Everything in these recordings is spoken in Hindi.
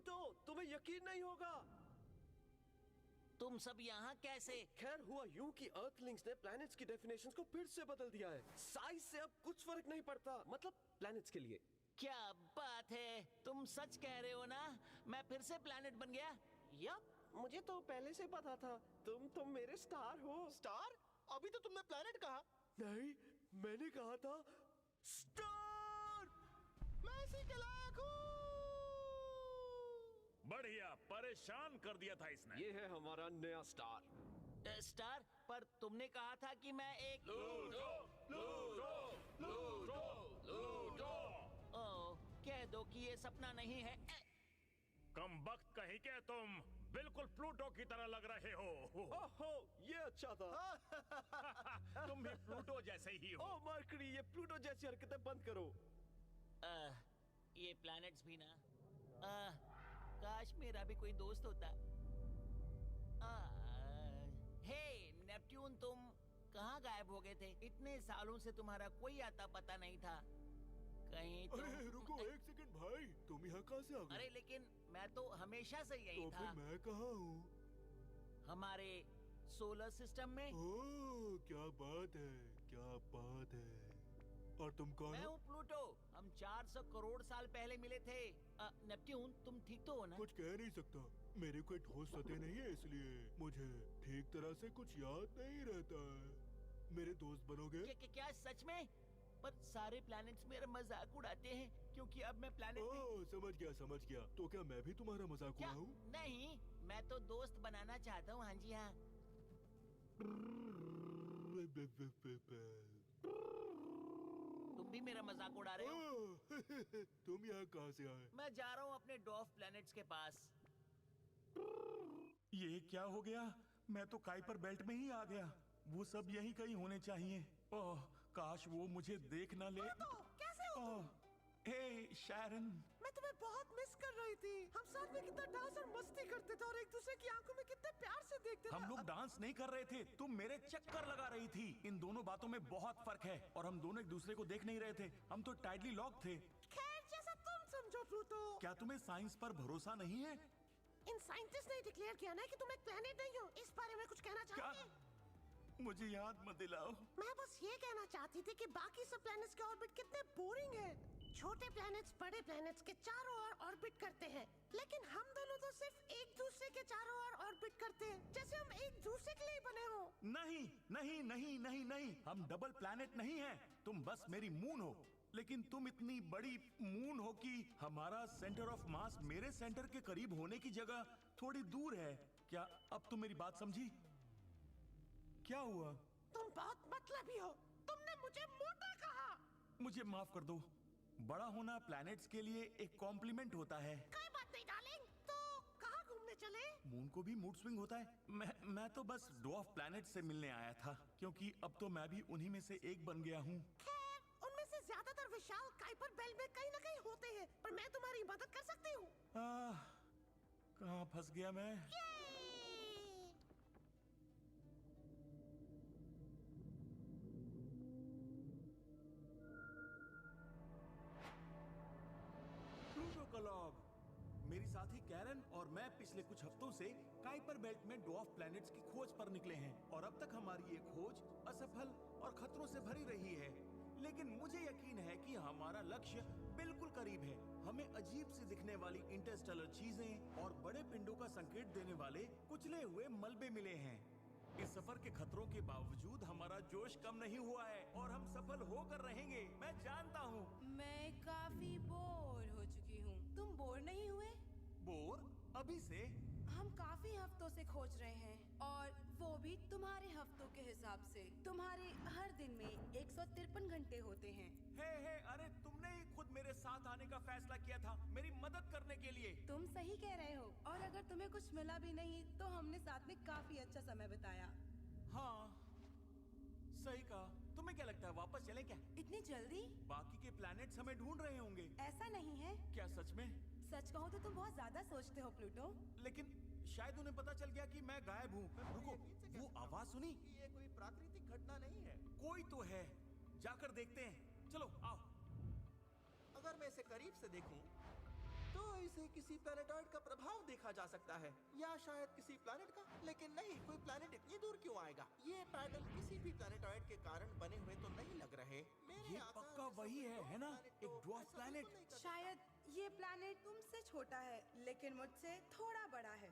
प्लूटो, तुम्हें यकीन नहीं होगा। तुम सब यहाँ कैसे? खैर हुआ यूं कि अर्थलिंग्स ने प्लैनेट्स की डेफिनेशंस को फिर से बदल दिया है। साइज से अब कुछ फर्क नहीं पड़ता, मतलब प्लैनेट्स के लिए। क्या बात है, तुम सच कह रहे हो ना? मैं फिर से प्लैनेट बन गया? यप, मुझे तो पहले से पता था। तुम मेरे स्टार हो। स्टार? अभी तो तुमने प्लेनेट कहा। नहीं, मैंने कहा था स्टार। मैं इसी के लायक हूँ। बढ़िया, परेशान कर दिया था इसने। ये है हमारा नया स्टार। स्टार? पर तुमने कहा था कि मैं एक लूडो, लूडो, लूडो, लूडो। ओह, कह दो कि ये सपना नहीं है। कम वक्त कहीं के तुम बिल्कुल प्लूटो की तरह लग रहे हो। ओहो, ये अच्छा था। तुम भी प्लूटो जैसे ही हो। ओह मरकरी, ये प्लूटो जैसी हरकतें बंद करो। ये प्लैनेट्स भी ना, काश मेरा भी कोई दोस्त होता। हे नेपट्यून, तुम कहाँ गायब हो गए थे? इतने सालों से तुम्हारा कोई आता पता नहीं था। कहीं तुम... अरे रुको एक सेकंड भाई, तुम यहाँ कहाँ से आ गए? अरे लेकिन मैं तो हमेशा से यही तो था। फिर मैं कहाँ हूँ? हमारे सोलर सिस्टम में। ओह क्या बात है, क्या बात है। और तुम कौन मैं हो? हूँ प्लूटो। हम 400 करोड़ साल पहले मिले थे। नेपट्यून, तुम ठीक तो हो ना? कुछ कह नहीं सकता, मेरी कोई ठोस सतह नहीं है, इसलिए मुझे ठीक तरह से कुछ याद नहीं रहता है। मेरे दोस्त बनोगे? क्या सच में? पर सारे प्लैनेट्स मेरा मजाक उड़ाते हैं क्योंकि अब मैं प्लैनेट ओह समझ गया। तो क्या मैं भी तुम्हारा मजाक क्या? उड़ाऊं? नहीं, मैं तो दोस्त बनाना चाहता हूँ। हाँ जी हाँ। तुम भी मेरा मजाक उड़ा रहे हो? ओह, तुम यहाँ कहाँ से आए? मैं जा रहा हूँ अपने डॉफ प्लैनेट्स के पास। ये क्या हो गया? मैं तो काइपर बेल्ट में ही आ गया। वो सब यहीं कहीं होने चाहिए। ओह, काश वो मुझे देख ना ले। कैसे हो तुम? हे शैरन, मैं तुम्हें बहुत मिस कर रही थी। हम साथ में कितना डांस और मस्ती करते थे और एक दूसरे की आंखों में कितने प्यार से देखते थे। हम लोग डांस नहीं कर रहे थे, तुम मेरे चक्कर लगा रही थी। इन दोनों बातों में बहुत फर्क है। और हम दोनों एक दूसरे को देख नहीं रहे थे, हम तो टाइटली लॉक थे। खैर जैसा तुम समझो प्लूटो। क्या तुम्हें साइंस पर भरोसा नहीं है? इन साइंटिस्ट ने डिक्लेयर किया ना कि तुम एक प्लेनेट नहीं हो। इस बारे में कुछ कहना चाहोगे? मुझे याद मत दिलाओ। मैं बस ये कहना चाहती थी कि बाकी सब प्लैनेट्स के ऑर्बिट कितने बोरिंग हैं। छोटे प्लैनेट्स बड़े प्लैनेट्स के चारों ओर ऑर्बिट करते हैं, लेकिन हम दोनों तो सिर्फ एक दूसरे के चारों ओर ऑर्बिट करते हैं, जैसे हम एक दूसरे के लिए बने हो। नहीं नहीं नहीं नहीं नहीं, हम डबल प्लैनेट नहीं हैं। तुम बस मेरी मून हो, लेकिन तुम इतनी बड़ी मून हो कि हमारा सेंटर ऑफ मास मेरे सेंटर के करीब होने की जगह थोड़ी दूर है। क्या अब तुम मेरी बात समझी? क्या हुआ? तुम बहुत मतलबी हो। तुमने मुझे मोटा कहा। मुझे माफ कर दो। बड़ा होना प्लैनेट्स के लिए एक कॉम्प्लीमेंट होता है। कोई बात नहीं डार्लिंग। तो कहाँ घूमने चले? मून को भी मूड स्विंग होता है। मैं तो बस डॉफ प्लैनेट से मिलने आया था, क्योंकि अब तो मैं भी उन्हीं में से एक बन गया हूँ। खैर उनमें से ज्यादातर विशाल काइपर बेल्ट में कहीं न कहीं होते हैं, पर मैं तुम्हारी मदद कर सकती हूँ। कहाँ फंस गया मैं? लॉग। मेरी साथी कैरन और मैं पिछले कुछ हफ्तों से काइपर बेल्ट में डॉफ प्लैनेट्स की खोज पर निकले हैं और अब तक हमारी ये खोज असफल और खतरों से भरी रही है। लेकिन मुझे यकीन है कि हमारा लक्ष्य बिल्कुल करीब है। हमें अजीब सी दिखने वाली इंटरस्टेलर चीजें और बड़े पिंडों का संकेत देने वाले कुचले हुए मलबे मिले हैं। इस सफर के खतरों के बावजूद हमारा जोश कम नहीं हुआ है और हम सफल होकर रहेंगे, मैं जानता हूँ। मैं काफी बोर हो चुकी हूँ। तुम बोर नहीं हुए? बोर? अभी से? हम काफी हफ्तों से खोज रहे हैं और वो भी तुम्हारे हफ्तों के हिसाब से। तुम्हारे हर दिन में 153 घंटे होते हैं। हे, अरे तुमने ही खुद मेरे साथ आने का फैसला किया था मेरी मदद करने के लिए। तुम सही कह रहे हो। और अगर तुम्हें कुछ मिला भी नहीं तो हमने साथ में काफी अच्छा समय बिताया। हाँ सही कहा। तुम्हें क्या लगता है वापस चलें क्या? इतनी जल्दी? बाकी के प्लैनेट्स हमें ढूंढ रहे होंगे। ऐसा नहीं है। क्या सच में? सच कहो तो तुम बहुत ज्यादा सोचते हो प्लूटो। लेकिन शायद उन्हें पता चल गया कि मैं गायब हूँ। रुको, वो आवाज सुनी? ये कोई प्राकृतिक घटना नहीं है। कोई तो है, जाकर देखते हैं। चलो आओ। अगर मैं इसे करीब से देखूं, तो इसे किसी प्लैनेटॉइड का प्रभाव देखा जा सकता है, या शायद किसी प्लैनेट का। लेकिन नहीं, कोई प्लैनेट इतनी दूर क्यों आएगा? ये पैटर्न किसी भी प्लैनेटॉइड के कारण बने हुए तो नहीं लग रहे। मेरे ये आकार पक्का के वही सब है ना? प्लैनेट एक तो ड्वार्फ ऐसा प्लैनेट। बिल्कुल नहीं कर शायद ये प्लैनेट तुमसे छोटा है, लेकिन मुझसे थोड़ा बड़ा है।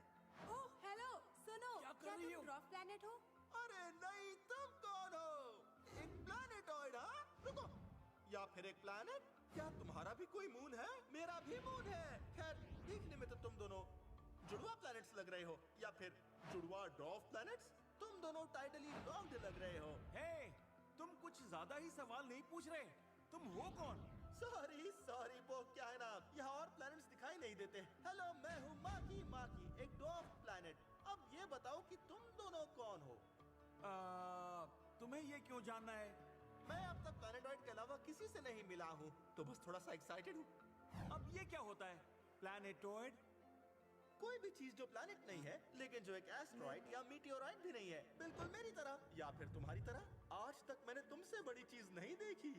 ओह हेलो, सुनो, क्या कर क्या रही तुम हो? ड्वार्फ प्लैनेट हो? अरे नहीं, तुम कौन हो? एक प्लैनेटॉइड? हाँ, रुको, या फिर एक प्लैनेट? क्या तुम्हारा भी कोई मून है? मेरा भी मून है। खैर, देखने में तो तुम दोनों जुड़वा प्लैनेट्स लग रहे हो, या फिर जुड़वा ड्वार्फ प्लैनेट्स। तुम दोनों टाइटली लॉक्ड लग रहे हो। हे, तुम कुछ ज्यादा ही सवाल नहीं पूछ रहे। तुम हो कौन? सॉरी वो क्या है ना, यहाँ और प्लैनेट्स दिखाई नहीं देते। हेलो, मैं हूँ माकी, एक ड्वार्फ प्लैनेट। अब ये बताओ कि तुम दोनों कौन हो? तुम्हें ये क्यों जानना है? मैं अब तक प्लैनेटॉइड के अलावा किसी से नहीं मिला हूँ, तो बस थोड़ा सा एक्साइटेड हूँ। अब ये क्या होता है? प्लैनेटॉइड? कोई भी चीज जो प्लैनेट नहीं है, लेकिन जो एक एस्ट्रॉइड या मीटियोराइड भी नहीं है, बिल्कुल मेरी तरह या फिर तुम्हारी तरह। आज तक मैंने तुमसे बड़ी चीज नहीं देखी।